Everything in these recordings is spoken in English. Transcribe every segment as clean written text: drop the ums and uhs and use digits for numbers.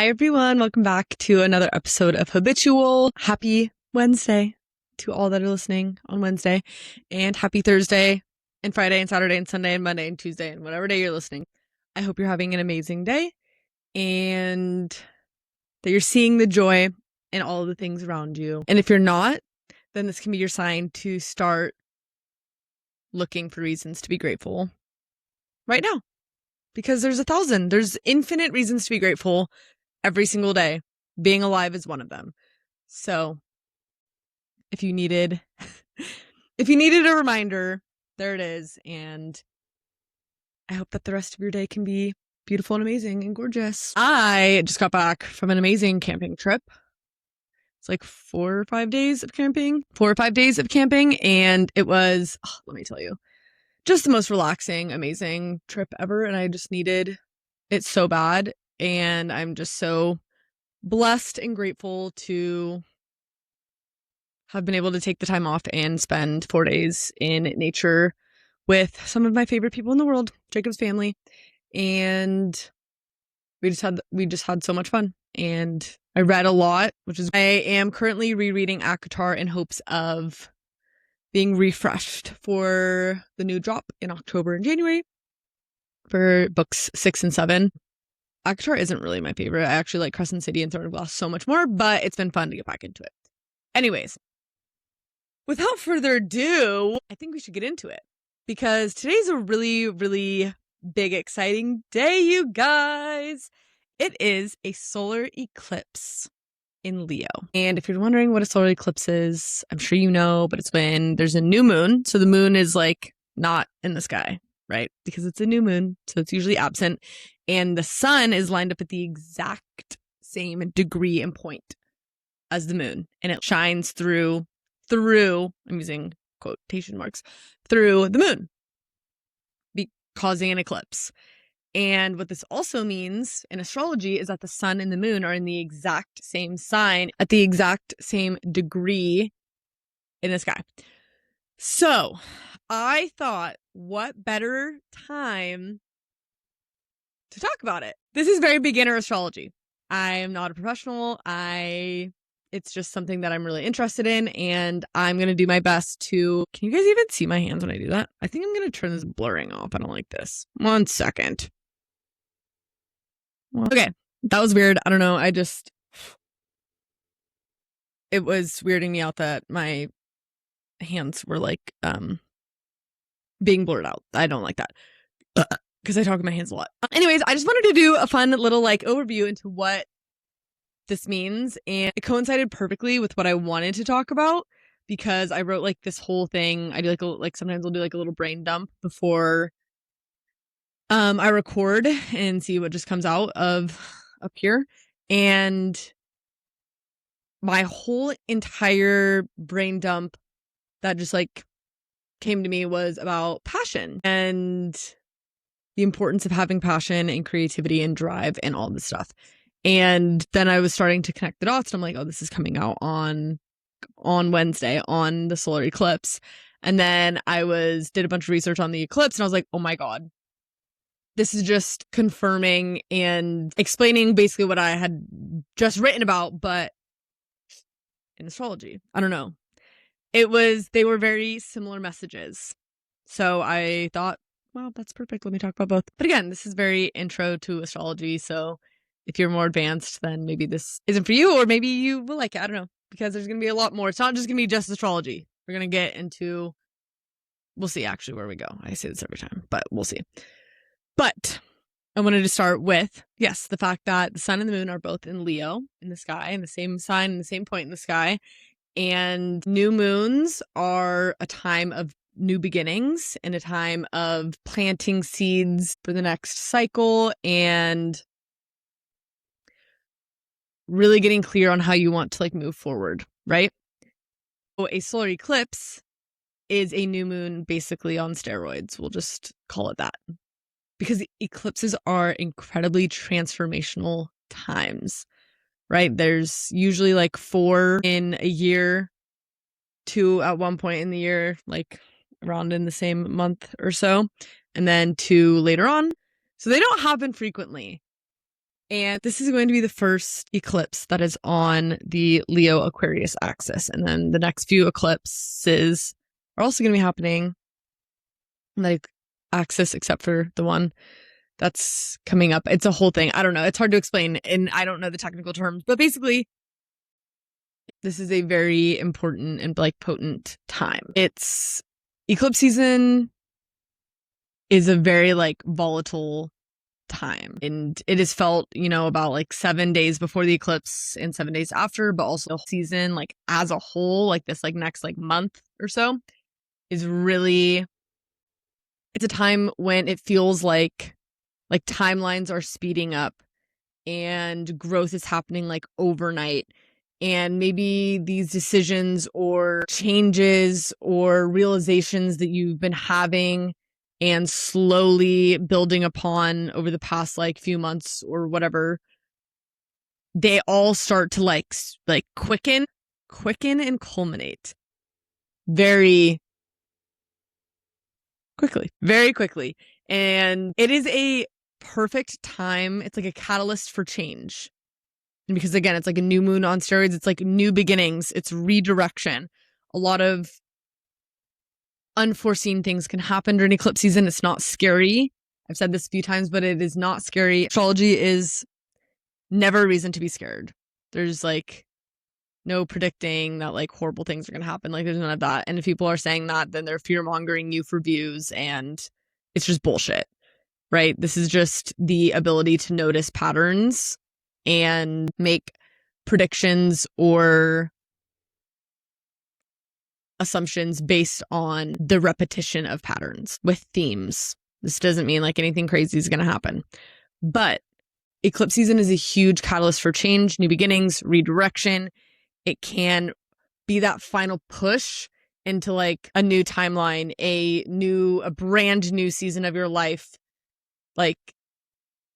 Hi, everyone. Welcome back to another episode of Habitual. Happy Wednesday to all that are listening on Wednesday, and happy Thursday and Friday and Saturday and Sunday and Monday and Tuesday and whatever day you're listening. I hope you're having an amazing day and that you're seeing the joy in all of the things around you. And if you're not, then this can be your sign to start looking for reasons to be grateful right now, because there's infinite reasons to be grateful every single day. Being alive is one of them. So if you needed a reminder, there it is. And I hope that the rest of your day can be beautiful and amazing and gorgeous. I just got back from an amazing camping trip. It's like 4 or 5 days of camping. And it was, let me tell you, just the most relaxing, amazing trip ever. And I just needed it so bad. And I'm just so blessed and grateful to have been able to take the time off and spend 4 days in nature with some of my favorite people in the world, Jacob's family. And we just had so much fun. And I read a lot, I am currently rereading ACOTAR in hopes of being refreshed for the new drop in October and January for books 6 and 7. ACOTAR isn't really my favorite. I actually like Crescent City and Throne of Glass so much more, but it's been fun to get back into it. Anyways, without further ado, I think we should get into it, because today's a really, really big, exciting day, you guys. It is a solar eclipse in Leo. And if you're wondering what a solar eclipse is, I'm sure you know, but it's when there's a new moon. So the moon is like not in the sky, right? Because it's a new moon, so it's usually absent. And the sun is lined up at the exact same degree and point as the moon. And it shines through, I'm using quotation marks, through the moon, causing an eclipse. And what this also means in astrology is that the sun and the moon are in the exact same sign at the exact same degree in the sky. So I thought, what better time to talk about it? This is very beginner astrology. I am not a professional. It's just something that I'm really interested in, and I'm going to do my best to... Can you guys even see my hands when I do that? I think I'm going to turn this blurring off. I don't like this. 1 second. Okay, that was weird. I don't know. It was weirding me out that my hands were like being blurred out. I don't like that because I talk with my hands a lot. Anyways, I just wanted to do a fun little overview into what this means, and it coincided perfectly with what I wanted to talk about, because I wrote this whole thing. I do sometimes I'll do a little brain dump before I record and see what just comes out of up here. And my whole entire brain dump that just came to me was about passion and the importance of having passion and creativity and drive and all this stuff. And then I was starting to connect the dots, and I'm like, oh, this is coming out on Wednesday on the solar eclipse. And then I did a bunch of research on the eclipse, and I was like, oh my God, this is just confirming and explaining basically what I had just written about, but in astrology. I don't know. They were very similar messages. So I thought, well, that's perfect. Let me talk about both. But again, this is very intro to astrology. So if you're more advanced, then maybe this isn't for you, or maybe you will like it. I don't know, because there's going to be a lot more. It's not just going to be just astrology. We're going to get into, we'll see actually where we go. I say this every time, but we'll see. But I wanted to start with, yes, the fact that the sun and the moon are both in Leo in the sky, in the same sign, in the same point in the sky. And new moons are a time of new beginnings and a time of planting seeds for the next cycle and really getting clear on how you want to move forward, right? So a solar eclipse is a new moon basically on steroids. We'll just call it that. Because eclipses are incredibly transformational times, right? There's usually 4 in a year, 2 at one point in the year, around in the same month or so, and then 2 later on. So they don't happen frequently. And this is going to be the first eclipse that is on the Leo Aquarius axis. And then the next few eclipses are also going to be happening on that axis, except for the one that's coming up. It's a whole thing. I don't know. It's hard to explain, and I don't know the technical terms. But basically, this is a very important and like potent time. It's eclipse season is a very like volatile time, and it is felt, you know, about like 7 days before the eclipse and 7 days after, but also the season like as a whole, like this like next like month or so is really, it's a time when it feels like timelines are speeding up and growth is happening like overnight. And maybe these decisions or changes or realizations that you've been having and slowly building upon over the past like few months or whatever, they all start to like quicken and culminate very quickly. And it is a perfect time. It's like a catalyst for change. And because again, it's like a new moon on steroids. It's like new beginnings. It's redirection. A lot of unforeseen things can happen during eclipse season. It's not scary. I've said this a few times, but it is not scary. Astrology is never a reason to be scared. There's like no predicting that like horrible things are going to happen. Like there's none of that. And if people are saying that, then they're fear mongering you for views, and it's just bullshit, right? This is just the ability to notice patterns and make predictions or assumptions based on the repetition of patterns with themes. This doesn't mean like anything crazy is going to happen. But eclipse season is a huge catalyst for change, new beginnings, redirection. It can be that final push into like a new timeline, a brand new season of your life. Like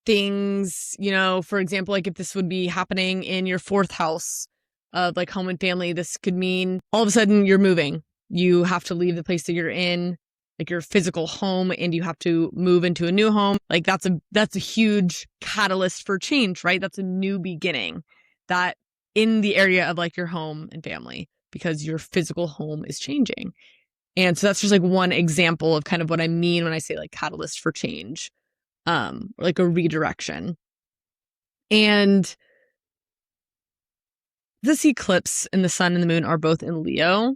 things, you know, for example, like if this would be happening in your fourth house of like home and family, this could mean all of a sudden you're moving. You have to leave the place that you're in, like your physical home, and you have to move into a new home. Like that's a huge catalyst for change, right? That's a new beginning that in the area of like your home and family, because your physical home is changing. And so that's just like one example of kind of what I mean when I say like catalyst for change, like a redirection. And this eclipse and the sun and the moon are both in Leo.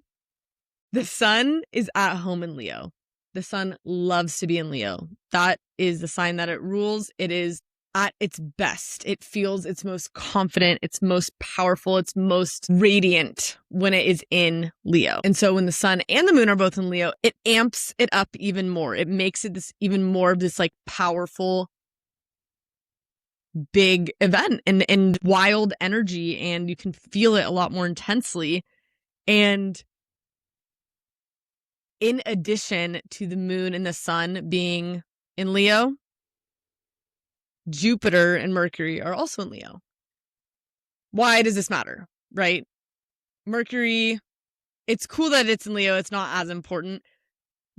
The sun is at home in Leo. The sun loves to be in Leo. That is the sign that it rules. It is at its best. It feels its most confident, its most powerful, its most radiant when it is in Leo. And so when the sun and the moon are both in Leo, it amps it up even more. It makes it this even more of this like powerful, big event and wild energy, and you can feel it a lot more intensely. And in addition to the moon and the sun being in Leo, Jupiter and Mercury are also in Leo. Why does this matter, right? Mercury, it's cool that it's in Leo. It's not as important.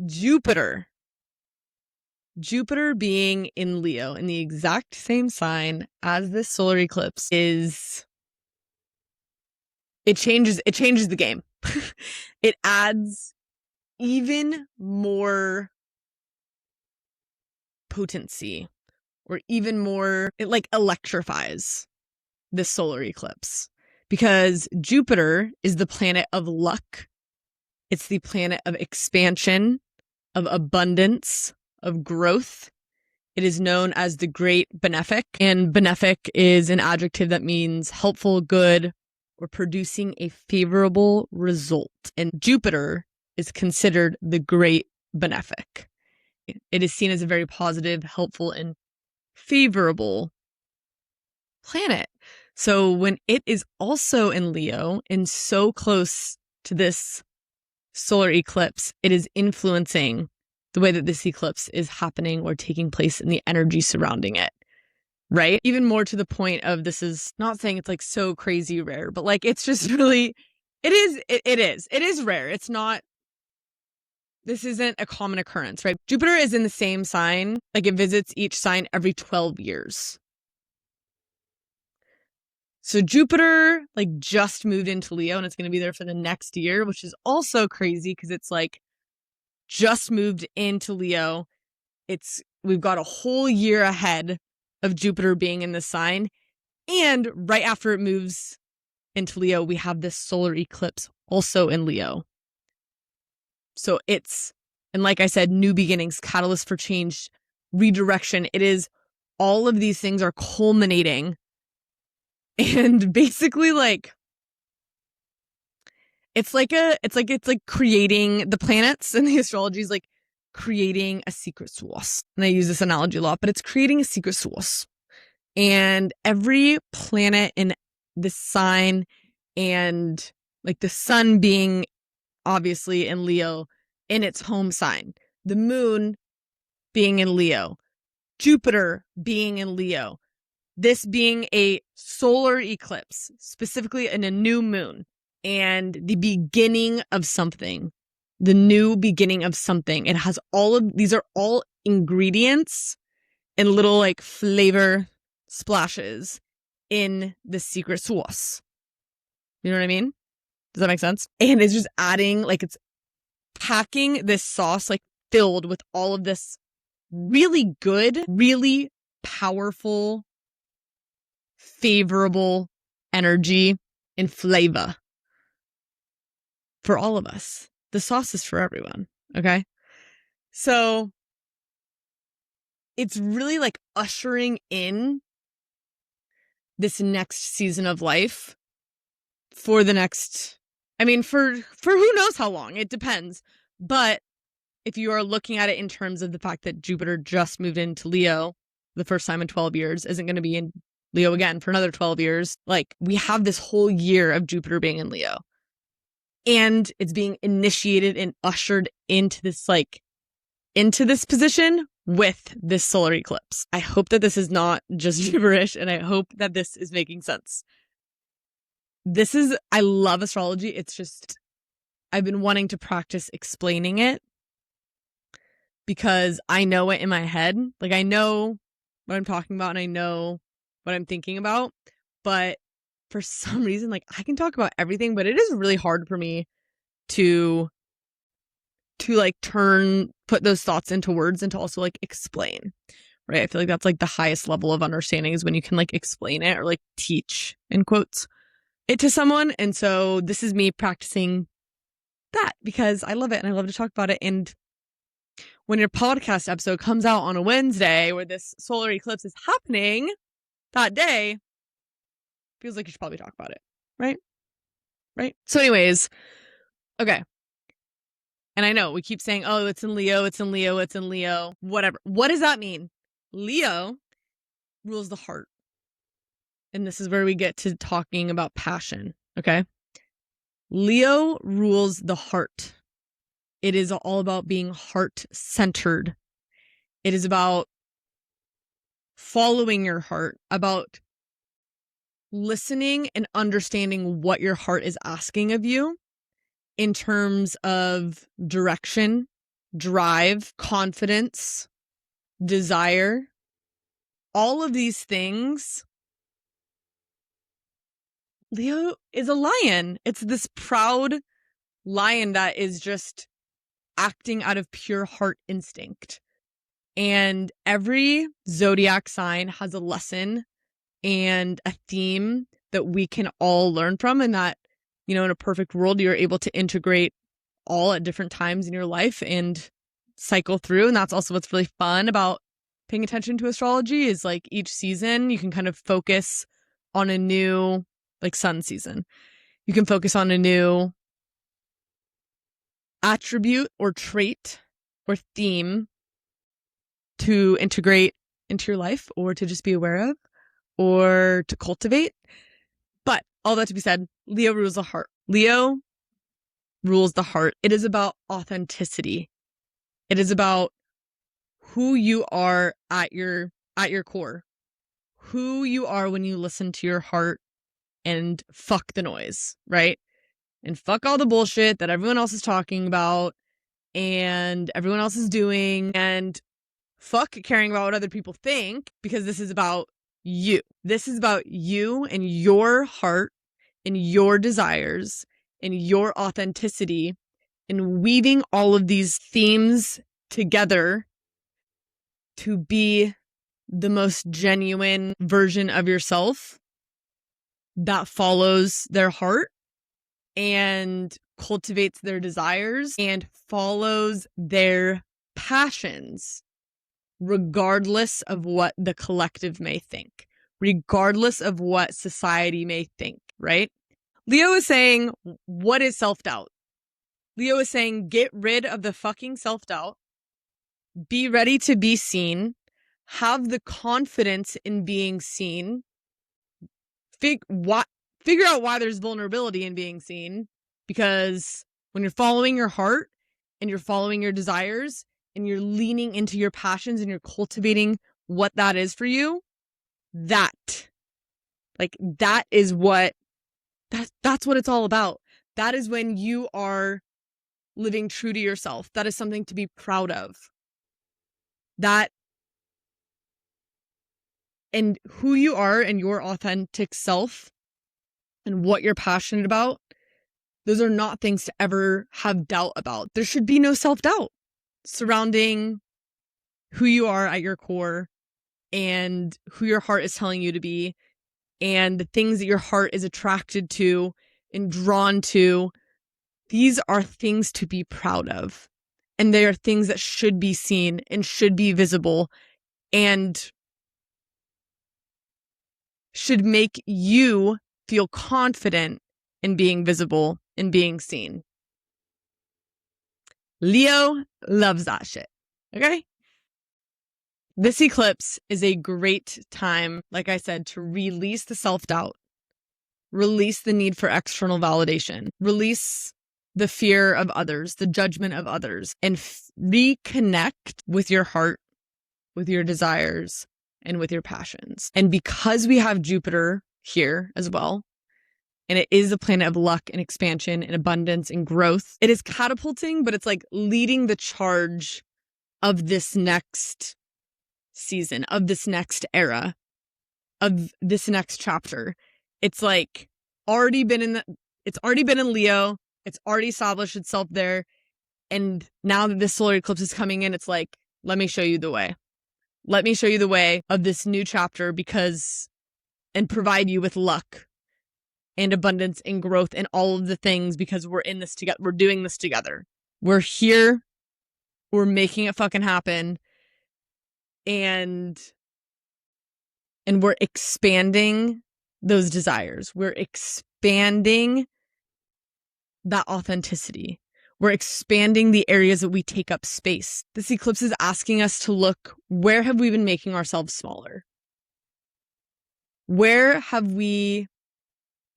Jupiter being in Leo in the exact same sign as this solar eclipse it changes the game. It adds even more potency, or even more, it like electrifies this solar eclipse, because Jupiter is the planet of luck. It's the planet of expansion, of abundance, of growth. It is known as the great benefic, and benefic is an adjective that means helpful, good, or producing a favorable result. And Jupiter is considered the great benefic. It is seen as a very positive, helpful, and favorable planet. So when it is also in Leo and so close to this solar eclipse, it is influencing the way that this eclipse is happening or taking place in the energy surrounding it, right? Even more to the point of, this is not saying it's like so crazy rare, but like it's just really, it is rare. It's not, this isn't a common occurrence, right? Jupiter is in the same sign, like it visits each sign every 12 years. So Jupiter like just moved into Leo and it's going to be there for the next year, which is also crazy because it's like just moved into Leo. We've got a whole year ahead of Jupiter being in the sign. And right after it moves into Leo, we have this solar eclipse also in Leo. So and like I said, new beginnings, catalyst for change, redirection. It is all of these things are culminating. And basically like it's like creating the planets and the astrology is like creating a secret sauce. And I use this analogy a lot, but it's creating a secret sauce. And every planet in this sign and like the sun being obviously in Leo in its home sign, the moon being in Leo, Jupiter being in Leo, this being a solar eclipse, specifically in a new moon, and the beginning of something, the new beginning of something. It has these are all ingredients and little like flavor splashes in the secret sauce. You know what I mean? Does that make sense? And it's just adding, like it's packing this sauce, like filled with all of this really good, really powerful, favorable energy and flavor for all of us. The sauce is for everyone. Okay. So it's really like ushering in this next season of life for the next, I mean, for who knows how long, it depends. But if you are looking at it in terms of the fact that Jupiter just moved into Leo the first time in 12 years, isn't going to be in Leo again for another 12 years. Like we have this whole year of Jupiter being in Leo and it's being initiated and ushered into this position with this solar eclipse. I hope that this is not just gibberish and I hope that this is making sense. I love astrology. It's just, I've been wanting to practice explaining it because I know it in my head. Like I know what I'm talking about and I know what I'm thinking about, but for some reason, like I can talk about everything, but it is really hard for me to like put those thoughts into words and to also like explain, right? I feel like that's like the highest level of understanding is when you can like explain it or like teach in quotes it to someone. And so this is me practicing that because I love it and I love to talk about it. And when your podcast episode comes out on a Wednesday where this solar eclipse is happening that day, feels like you should probably talk about it, right? Right? So anyways, okay. And I know we keep saying, oh, it's in Leo, it's in Leo, it's in Leo, whatever. What does that mean? Leo rules the heart. And this is where we get to talking about passion, okay? Leo rules the heart. It is all about being heart-centered. It is about following your heart, about listening and understanding what your heart is asking of you in terms of direction, drive, confidence, desire. All of these things. Leo is a lion. It's this proud lion that is just acting out of pure heart instinct. And every zodiac sign has a lesson and a theme that we can all learn from, and that, you know, in a perfect world, you're able to integrate all at different times in your life and cycle through. And that's also what's really fun about paying attention to astrology is like each season you can kind of focus on a new, like sun season. You can focus on a new attribute or trait or theme to integrate into your life or to just be aware of or to cultivate. But all that to be said, Leo rules the heart. Leo rules the heart. It is about authenticity. It is about who you are at your core. Who you are when you listen to your heart and fuck the noise, right? And fuck all the bullshit that everyone else is talking about and everyone else is doing, and fuck caring about what other people think, because this is about you. This is about you and your heart and your desires and your authenticity, and weaving all of these themes together to be the most genuine version of yourself that follows their heart and cultivates their desires and follows their passions, regardless of what the collective may think, regardless of what society may think, right? Leo is saying, what is self-doubt? Leo is saying, get rid of the fucking self-doubt, be ready to be seen, have the confidence in being seen, figure out why there's vulnerability in being seen, because when you're following your heart and you're following your desires and you're leaning into your passions and you're cultivating what that is for you, that is what that's what it's all about. That is when you are living true to yourself. That is something to be proud of. That and who you are and your authentic self and what you're passionate about, those are not things to ever have doubt about. There should be no self-doubt surrounding who you are at your core and who your heart is telling you to be and the things that your heart is attracted to and drawn to. These are things to be proud of. And they are things that should be seen and should be visible and should make you feel confident in being visible and being seen. Leo loves that shit. Okay? This eclipse is a great time, like I said, to release the self-doubt, release the need for external validation, release the fear of others, the judgment of others, and reconnect with your heart, with your desires, and with your passions. And because we have Jupiter here as well, and it is a planet of luck and expansion and abundance and growth, it is catapulting, but it's like leading the charge of this next season, of this next era, of this next chapter. It's like it's already been in Leo. It's already established itself there. And now that this solar eclipse is coming in, it's like, let me show you the way. Let me show you the way of this new chapter and provide you with luck and abundance and growth and all of the things, because we're in this together. We're doing this together. We're here. We're making it fucking happen. And we're expanding those desires. We're expanding that authenticity. We're expanding the areas that we take up space. This eclipse is asking us to look, where have we been making ourselves smaller? Where have we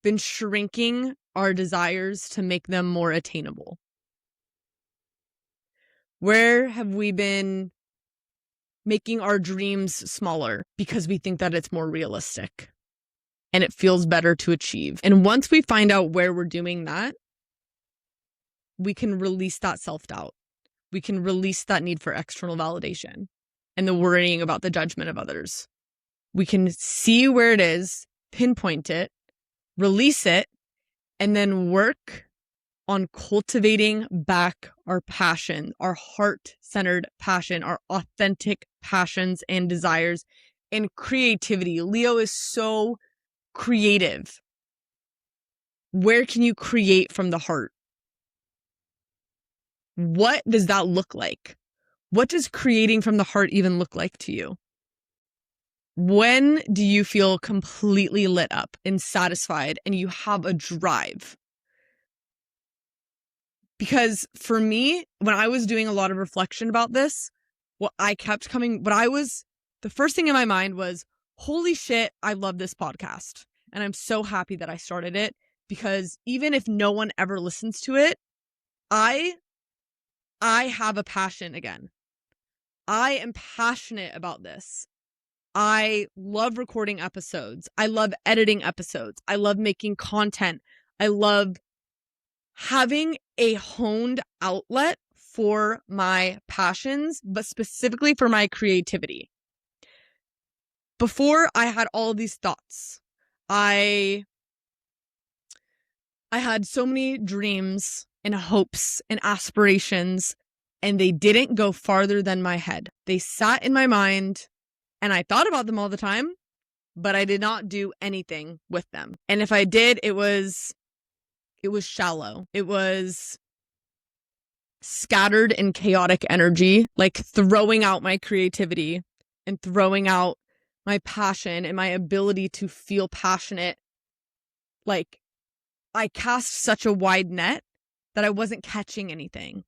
been shrinking our desires to make them more attainable? Where have we been making our dreams smaller because we think that it's more realistic and it feels better to achieve? And once we find out where we're doing that, we can release that self-doubt. We can release that need for external validation and the worrying about the judgment of others. We can see where it is, pinpoint it, release it, and then work on cultivating back our passion, our heart-centered passion, our authentic passions and desires and creativity. Leo is so creative. Where can you create from the heart? What does that look like? What does creating from the heart even look like to you? When do you feel completely lit up and satisfied and you have a drive? Because for me, when I was doing a lot of reflection about this, the first thing in my mind was, holy shit, I love this podcast. And I'm so happy that I started it, because even if no one ever listens to it, I have a passion again. I am passionate about this. I love recording episodes. I love editing episodes. I love making content. I love having a honed outlet for my passions, but specifically for my creativity. before I had all of these thoughts, I had so many dreams and hopes and aspirations, and they didn't go farther than my head. They sat in my mind, and I thought about them all the time, but I did not do anything with them. And if I did, it was shallow. It was scattered and chaotic energy, like throwing out my creativity and throwing out my passion and my ability to feel passionate. Like, I cast such a wide net that I wasn't catching anything.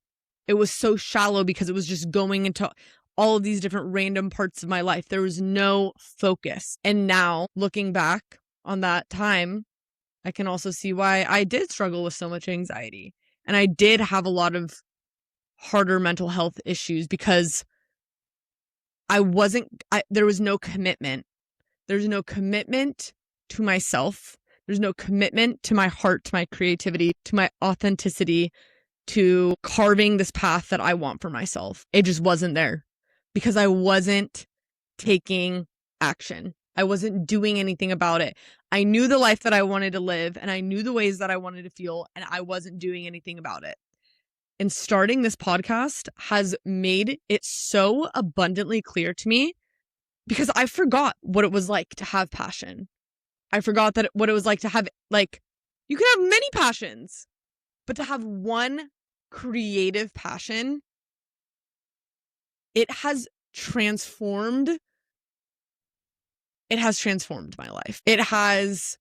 It was so shallow because it was just going into all of these different random parts of my life. There was no focus. And now, looking back on that time, I can also see why I did struggle with so much anxiety. And I did have a lot of harder mental health issues because there was no commitment. There's no commitment to myself. There's no commitment to my heart, to my creativity, to my authenticity, to carving this path that I want for myself. It just wasn't there because I wasn't taking action. I wasn't doing anything about it. I knew the life that I wanted to live and I knew the ways that I wanted to feel, and I wasn't doing anything about it. And starting this podcast has made it so abundantly clear to me because I forgot what it was like to have passion. I forgot what it was like to have, like, you can have many passions, but to have one creative passion, it has transformed my life. It has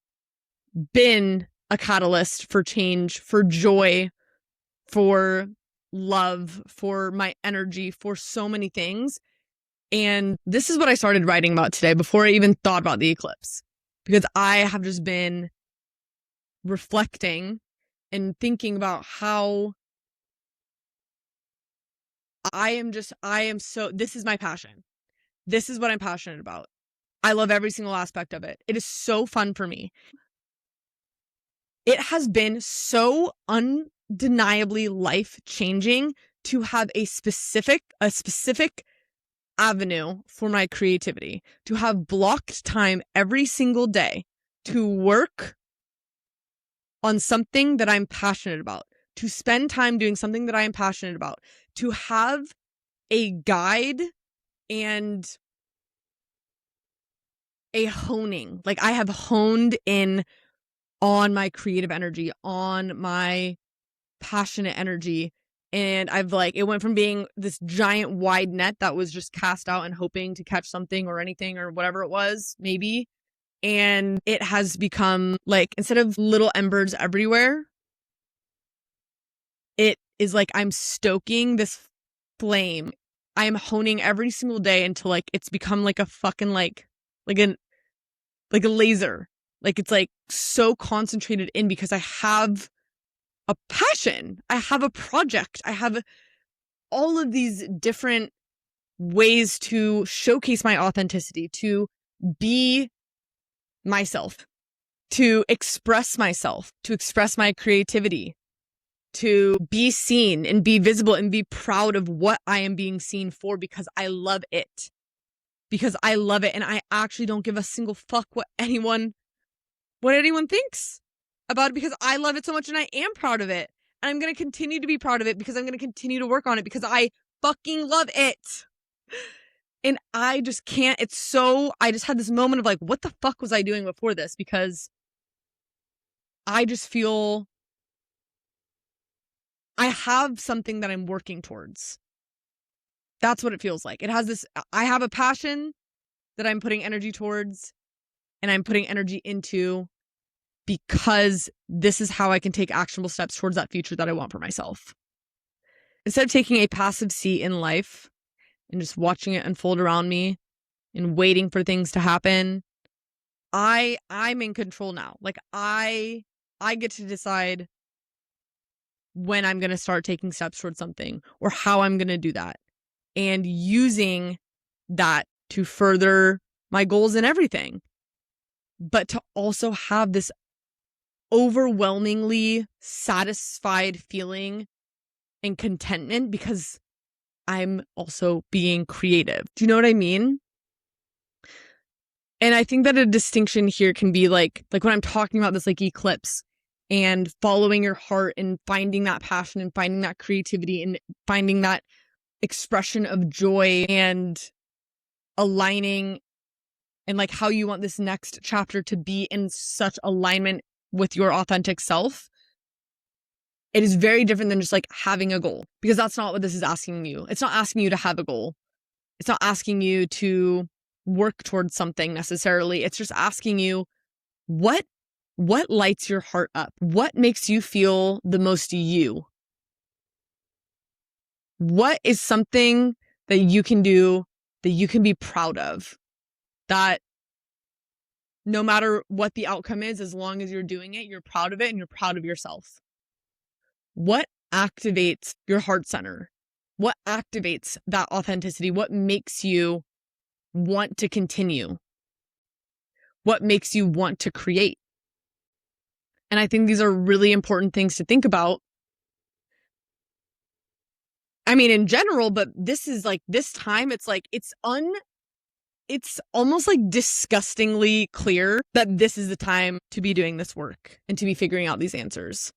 been a catalyst for change, for joy, for love, for my energy, for so many things. And this is what I started writing about today before I even thought about the eclipse, because I have just been reflecting and thinking about how this is my passion. This is what I'm passionate about. I love every single aspect of it. It is so fun for me. It has been so undeniably life-changing to have a specific avenue for my creativity, to have blocked time every single day to work on something that I'm passionate about, to spend time doing something that I am passionate about, to have a guide and a honing. Like, I have honed in on my creative energy, on my passionate energy. And it went from being this giant wide net that was just cast out and hoping to catch something or anything or whatever it was, maybe. And it has become like, instead of little embers everywhere, it is like I'm stoking this flame. I am honing every single day until like it's become like a fucking like a laser. Like, it's like so concentrated in because I have a passion. I have a project. I have all of these different ways to showcase my authenticity, to be myself, to express myself, to express my creativity, to be seen and be visible and be proud of what I am being seen for, because I love it. Because I love it, and I actually don't give a single fuck what anyone thinks about it, because I love it so much and I am proud of it. And I'm going to continue to be proud of it because I'm going to continue to work on it because I fucking love it. And I just can't, I just had this moment of like, what the fuck was I doing before this? Because I just feel I have something that I'm working towards. That's what it feels like. I have a passion that I'm putting energy towards and I'm putting energy into, because this is how I can take actionable steps towards that future that I want for myself. Instead of taking a passive seat in life and just watching it unfold around me and waiting for things to happen, I'm in control now. Like, I get to decide when I'm going to start taking steps towards something or how I'm going to do that, and using that to further my goals and everything. But to also have this overwhelmingly satisfied feeling and contentment because I'm also being creative. Do you know what I mean? And I think that a distinction here can be like when I'm talking about this like eclipse and following your heart and finding that passion and finding that creativity and finding that expression of joy and aligning and like how you want this next chapter to be in such alignment with your authentic self. It is very different than just like having a goal, because that's not what this is asking you. It's not asking you to have a goal. It's not asking you to work towards something necessarily. It's just asking you what lights your heart up? What makes you feel the most you? What is something that you can do that you can be proud of? That no matter what the outcome is, as long as you're doing it, you're proud of it and you're proud of yourself. What activates your heart center? What activates that authenticity? What makes you want to continue? What makes you want to create? And I think these are really important things to think about. I mean, in general, but this is like this time, it's like, it's almost like disgustingly clear that this is the time to be doing this work and to be figuring out these answers.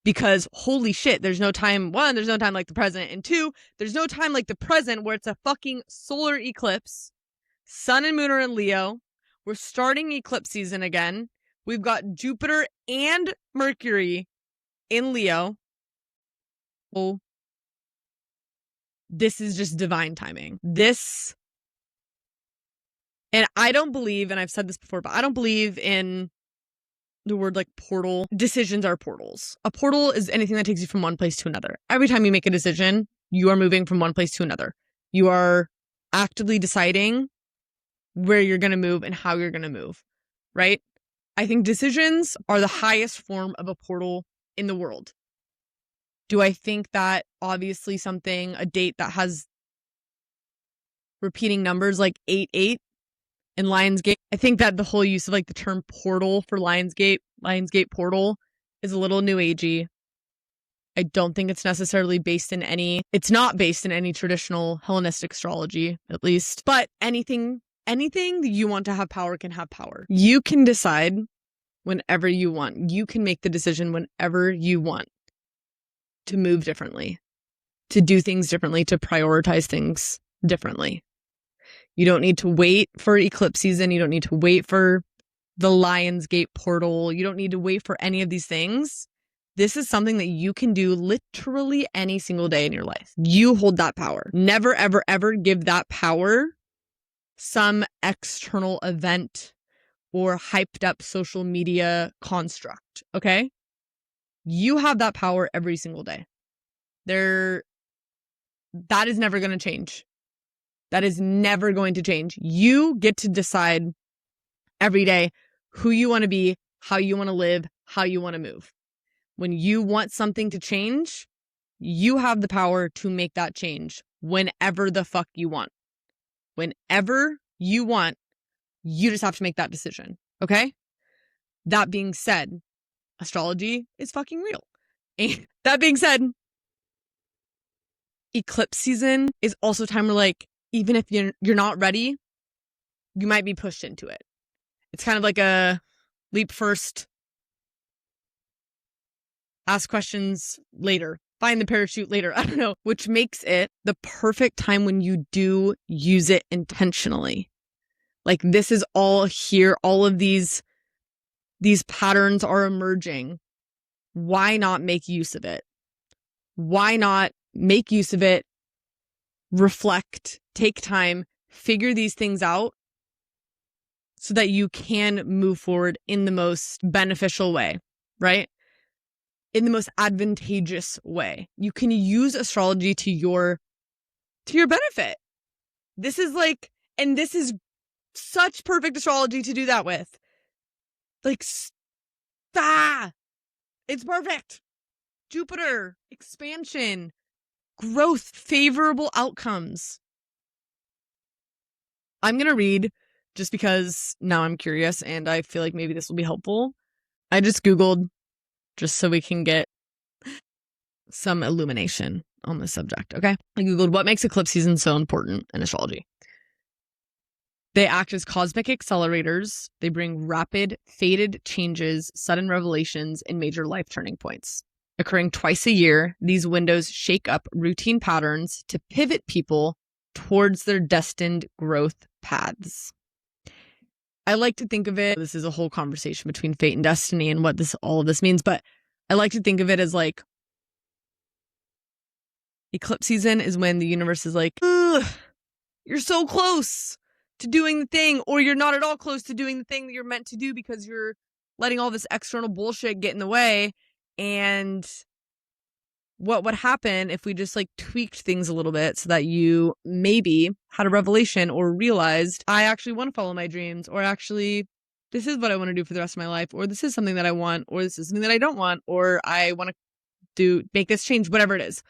Because holy shit, there's no time. One, there's no time like the present. And two, there's no time like the present where it's a fucking solar eclipse. Sun and moon are in Leo. We're starting eclipse season again. We've got Jupiter and Mercury in Leo. Oh, this is just divine timing. And I don't believe, and I've said this before, but I don't believe in the word like portal. Decisions are portals. A portal is anything that takes you from one place to another. Every time you make a decision, you are moving from one place to another. You are actively deciding where you're going to move and how you're going to move, right? I think decisions are the highest form of a portal in the world. Do I think that obviously a date that has repeating numbers like 88 in Lionsgate, I think that the whole use of like the term portal for Lionsgate portal is a little new agey. I don't think it's necessarily it's not based in any traditional Hellenistic astrology, at least. But anything that you want to have power can have power. You can decide whenever you want. You can make the decision whenever you want to move differently, to do things differently, to prioritize things differently. You don't need to wait for eclipse season. You don't need to wait for the Lionsgate portal. You don't need to wait for any of these things. This is something that you can do literally any single day in your life. You hold that power. Never, ever, ever give that power some external event or hyped up social media construct, okay? You have that power every single day. That is never going to change. That is never going to change. You get to decide every day who you want to be, how you want to live, how you want to move. When you want something to change, you have the power to make that change whenever the fuck you want. Whenever you want, you just have to make that decision. Okay? That being said, astrology is fucking real. And that being said, eclipse season is also a time where like, even if you're not ready, you might be pushed into it. It's kind of like a leap first, ask questions later, find the parachute later. I don't know, which makes it the perfect time when you do use it intentionally. Like this is all here. All of these patterns are emerging. Why not make use of it? Why not make use of it? Reflect, take time, figure these things out so that you can move forward in the most beneficial way, right? In the most advantageous way. You can use astrology to your benefit. This is such perfect astrology to do that with. Like, it's perfect. Jupiter, expansion, growth, favorable outcomes. I'm going to read just because now I'm curious and I feel like maybe this will be helpful. I just Googled just so we can get some illumination on this subject, okay? I Googled what makes eclipse season so important in astrology. They act as cosmic accelerators. They bring rapid, fated changes, sudden revelations, and major life turning points. Occurring twice a year, these windows shake up routine patterns to pivot people towards their destined growth paths. I like to think of it, this is a whole conversation between fate and destiny and what all of this means, but I like to think of it as like eclipse season is when the universe is like, you're so close to doing the thing, or you're not at all close to doing the thing that you're meant to do because you're letting all this external bullshit get in the way. And what would happen if we just like tweaked things a little bit so that you maybe had a revelation or realized I actually want to follow my dreams, or actually this is what I want to do for the rest of my life, or this is something that I want, or this is something that I don't want, or I want to make this change, whatever it is,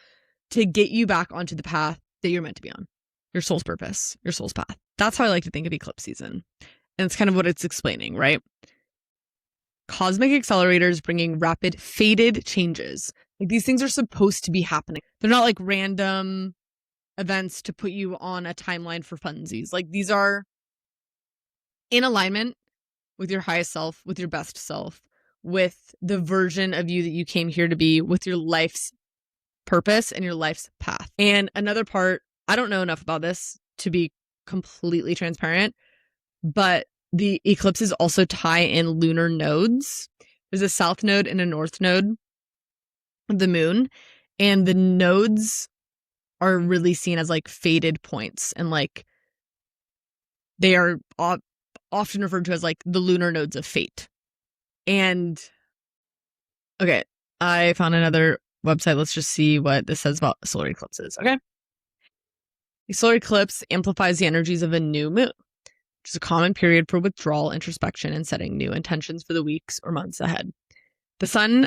to get you back onto the path that you're meant to be on, your soul's purpose, your soul's path. That's how I like to think of eclipse season. And it's kind of what it's explaining, right? Cosmic accelerators bringing rapid, fated changes. Like these things are supposed to be happening. They're not like random events to put you on a timeline for funsies. Like these are in alignment with your highest self, with your best self, with the version of you that you came here to be, with your life's purpose and your life's path. And another part, I don't know enough about this to be completely transparent, but the eclipses also tie in lunar nodes. There's a south node and a north node of the moon, and the nodes are really seen as like fated points, and like they are often referred to as like the lunar nodes of fate. And okay, I found another website. Let's just see what this says about solar eclipses. Okay. A solar eclipse amplifies the energies of a new moon, which is a common period for withdrawal, introspection, and setting new intentions for the weeks or months ahead. The sun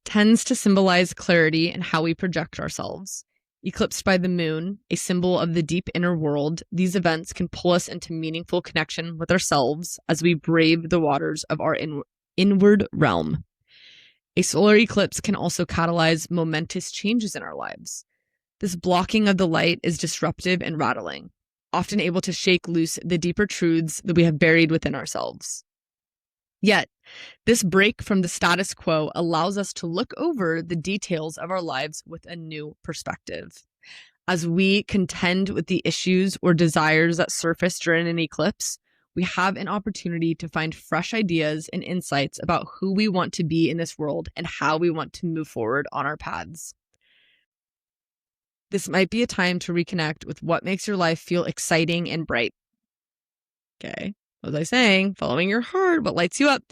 tends to symbolize clarity and how we project ourselves. Eclipsed by the moon, a symbol of the deep inner world, these events can pull us into meaningful connection with ourselves as we brave the waters of our inward realm. A solar eclipse can also catalyze momentous changes in our lives. This blocking of the light is disruptive and rattling, often able to shake loose the deeper truths that we have buried within ourselves. Yet, this break from the status quo allows us to look over the details of our lives with a new perspective. As we contend with the issues or desires that surface during an eclipse, we have an opportunity to find fresh ideas and insights about who we want to be in this world and how we want to move forward on our paths. This might be a time to reconnect with what makes your life feel exciting and bright. Okay, what was I saying? Following your heart, what lights you up.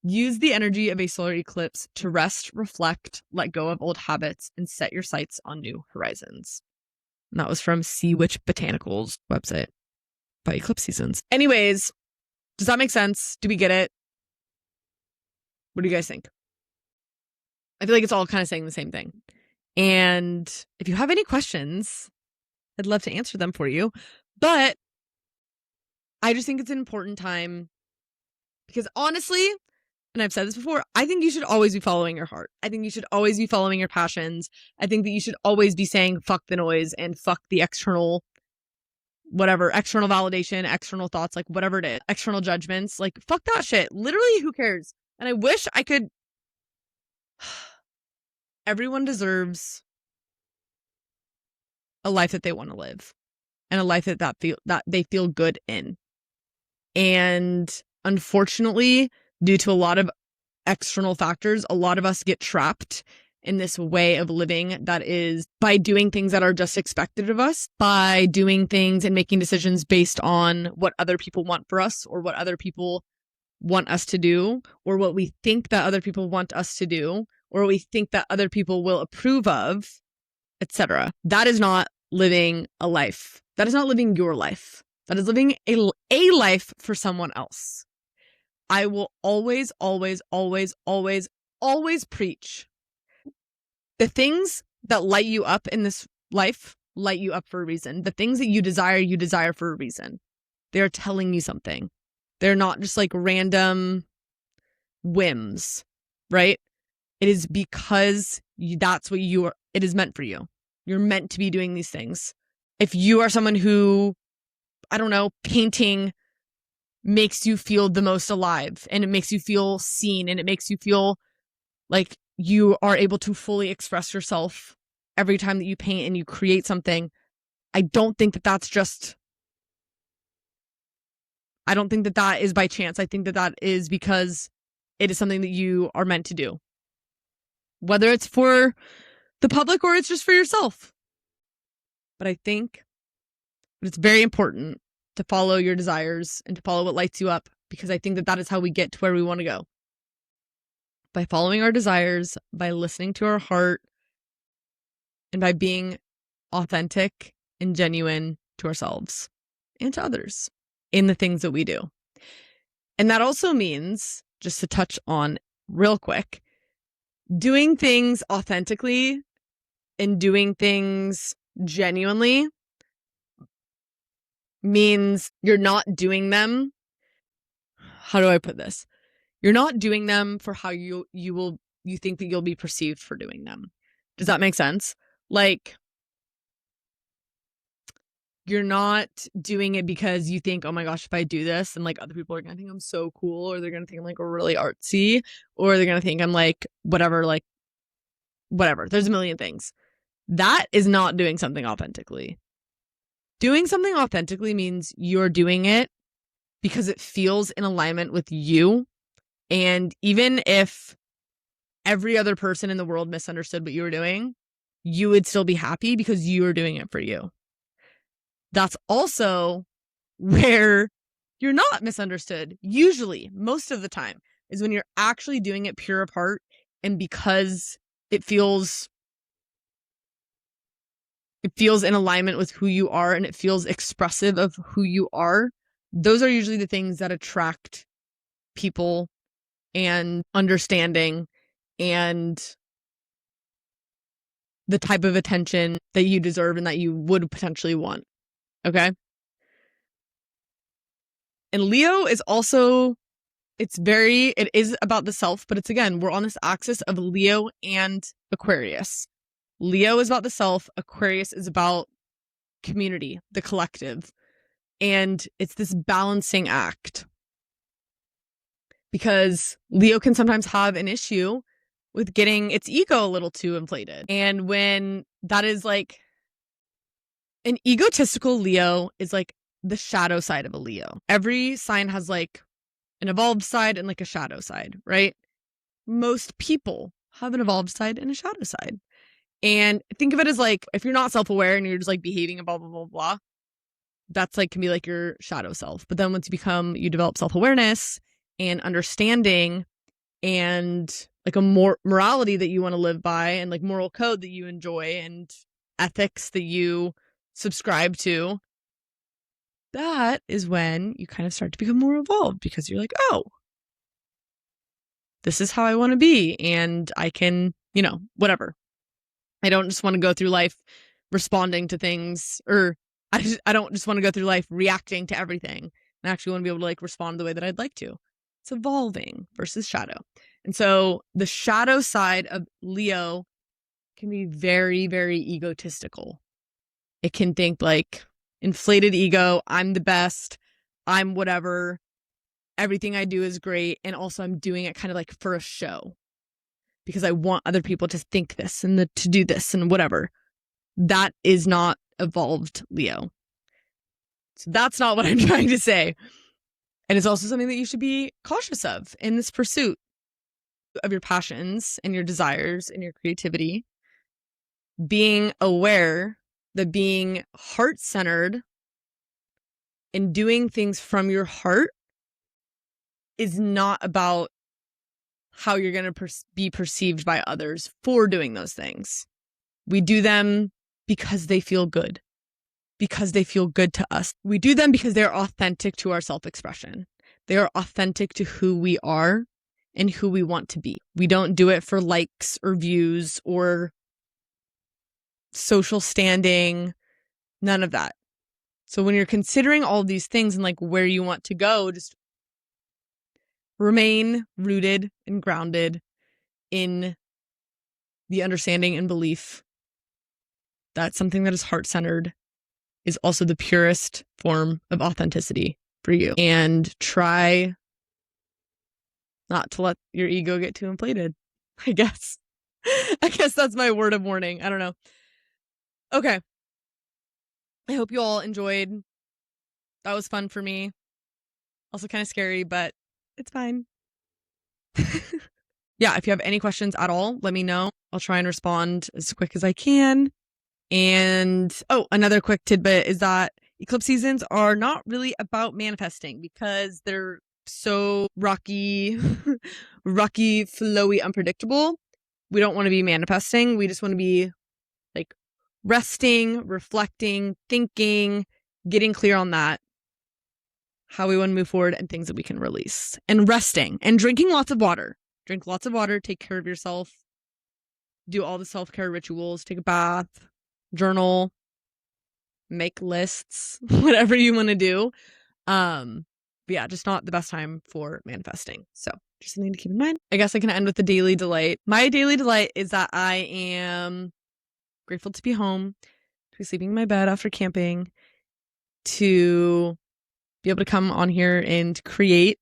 Use the energy of a solar eclipse to rest, reflect, let go of old habits, and set your sights on new horizons. And that was from Sea Witch Botanicals website by eclipse seasons. Anyways, does that make sense? Do we get it? What do you guys think? I feel like it's all kind of saying the same thing. And if you have any questions, I'd love to answer them for you. But I just think it's an important time because honestly, and I've said this before, I think you should always be following your heart. I think you should always be following your passions. I think that you should always be saying fuck the noise and fuck the external, whatever, external validation, external thoughts, like whatever it is, external judgments, like fuck that shit. Literally, who cares? And I wish I could. Everyone deserves a life that they want to live and a life that they feel good in. And unfortunately, due to a lot of external factors, a lot of us get trapped in this way of living that is by doing things that are just expected of us, by doing things and making decisions based on what other people want for us or what other people want us to do or what we think that other people want us to do or we think that other people will approve of, etc. That is not living a life. That is not living your life. That is living a life for someone else. I will always, always, always, always, always preach. The things that light you up in this life light you up for a reason. The things that you desire for a reason. They're telling you something. They're not just like random whims, right? It is because that's what it is meant for you. You're meant to be doing these things. If you are someone who, I don't know, painting makes you feel the most alive, and it makes you feel seen, and it makes you feel like you are able to fully express yourself every time that you paint and you create something. I don't think that that's just, I don't think that that is by chance. I think that that is because it is something that you are meant to do, whether it's for the public or it's just for yourself. But I think it's very important to follow your desires and to follow what lights you up, because I think that that is how we get to where we want to go. By following our desires, by listening to our heart, and by being authentic and genuine to ourselves and to others in the things that we do. And that also means, just to touch on real quick, doing things authentically and doing things genuinely means you're not doing them. How do I put this? You're not doing them for how you think that you'll be perceived for doing them. Does that make sense? Like, you're not doing it because you think, oh my gosh, if I do this, and like other people are gonna think I'm so cool, or they're gonna think I'm like really artsy, or they're gonna think I'm like whatever, There's a million things. That is not doing something authentically. Doing something authentically means you're doing it because it feels in alignment with you. And even if every other person in the world misunderstood what you were doing, you would still be happy because you were doing it for you. That's also where you're not misunderstood. Usually, most of the time, is when you're actually doing it pure of heart, and because it feels in alignment with who you are, and it feels expressive of who you are. Those are usually the things that attract people and understanding and the type of attention that you deserve and that you would potentially want. Okay? And Leo is also, it is about the self, but it's, again, we're on this axis of Leo and Aquarius. Leo is about the self. Aquarius is about community, the collective. And it's this balancing act, because Leo can sometimes have an issue with getting its ego a little too inflated. And when that is like, an egotistical Leo is like the shadow side of a Leo. Every sign has like an evolved side and like a shadow side, right? Most people have an evolved side and a shadow side. And think of it as like, if you're not self-aware and you're just like behaving and blah, blah, blah, blah, that's like, can be like your shadow self. But then once you develop self-awareness and understanding and like a more morality that you want to live by, and like moral code that you enjoy, and ethics that you subscribe to, that is when you kind of start to become more evolved, because you're like, oh, this is how I want to be. And I can, whatever. I don't just want to go through life responding to things, or I don't just want to go through life reacting to everything. I actually want to be able to like respond the way that I'd like to. It's evolving versus shadow. And so the shadow side of Leo can be very, very egotistical. It can think like inflated ego. I'm the best. I'm whatever. Everything I do is great. And also I'm doing it kind of like for a show, because I want other people to think this and to do this and whatever. That is not evolved Leo. So that's not what I'm trying to say. And it's also something that you should be cautious of in this pursuit of your passions and your desires and your creativity. Being aware that being heart-centered and doing things from your heart is not about how you're going to be perceived by others for doing those things. We do them because they feel good, because they feel good to us. We do them because they're authentic to our self-expression. They are authentic to who we are and who we want to be. We don't do it for likes or views or social standing, none of that. So when you're considering all of these things and like where you want to go, just remain rooted and grounded in the understanding and belief that something that is heart-centered is also the purest form of authenticity. for you. And try not to let your ego get too inflated, I guess. I guess that's my word of warning. I don't know. Okay. I hope you all enjoyed. That was fun for me. Also kind of scary, but it's fine. Yeah, if you have any questions at all, let me know. I'll try and respond as quick as I can. And another quick tidbit is that eclipse seasons are not really about manifesting because they're so rocky, flowy, unpredictable. We don't want to be manifesting. We just want to be like resting, reflecting, thinking, getting clear on that, how we want to move forward and things that we can release, and resting and drinking lots of water. Drink lots of water, take care of yourself, do all the self-care rituals, take a bath, journal, make lists, whatever you want to do. But yeah, just not the best time for manifesting. So just something to keep in mind. I guess I can end with the daily delight. My daily delight is that I am grateful to be home, to be sleeping in my bed after camping, to be able to come on here and create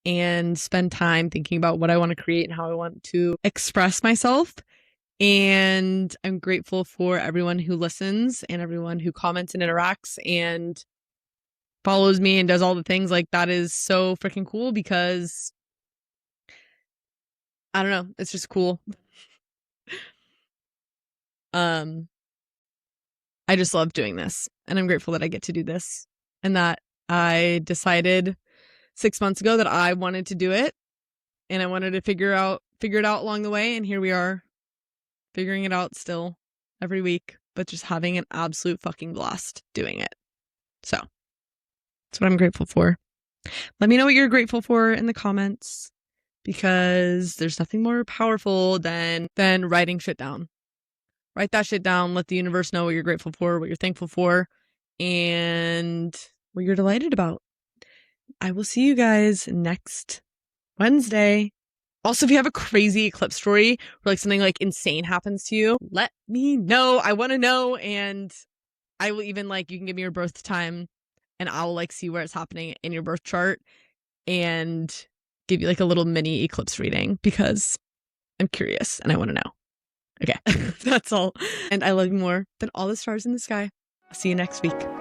and spend time thinking about what I want to create and how I want to express myself. And I'm grateful for everyone who listens and everyone who comments and interacts and follows me and does all the things. Like, that is so freaking cool because I don't know, it's just cool. I just love doing this, and I'm grateful that I get to do this and that I decided 6 months ago that I wanted to do it and I wanted to figure it out along the way. And here we are, figuring it out still every week, but just having an absolute fucking blast doing it. So that's what I'm grateful for. Let me know what you're grateful for in the comments, because there's nothing more powerful than writing shit down. Write that shit down. Let the universe know what you're grateful for, what you're thankful for, and what you're delighted about. I will see you guys next Wednesday. Also, if you have a crazy eclipse story where like something like insane happens to you, let me know. I want to know. And I will even you can give me your birth time and I'll see where it's happening in your birth chart and give you a little mini eclipse reading because I'm curious and I want to know. Okay, that's all. And I love you more than all the stars in the sky. I'll see you next week.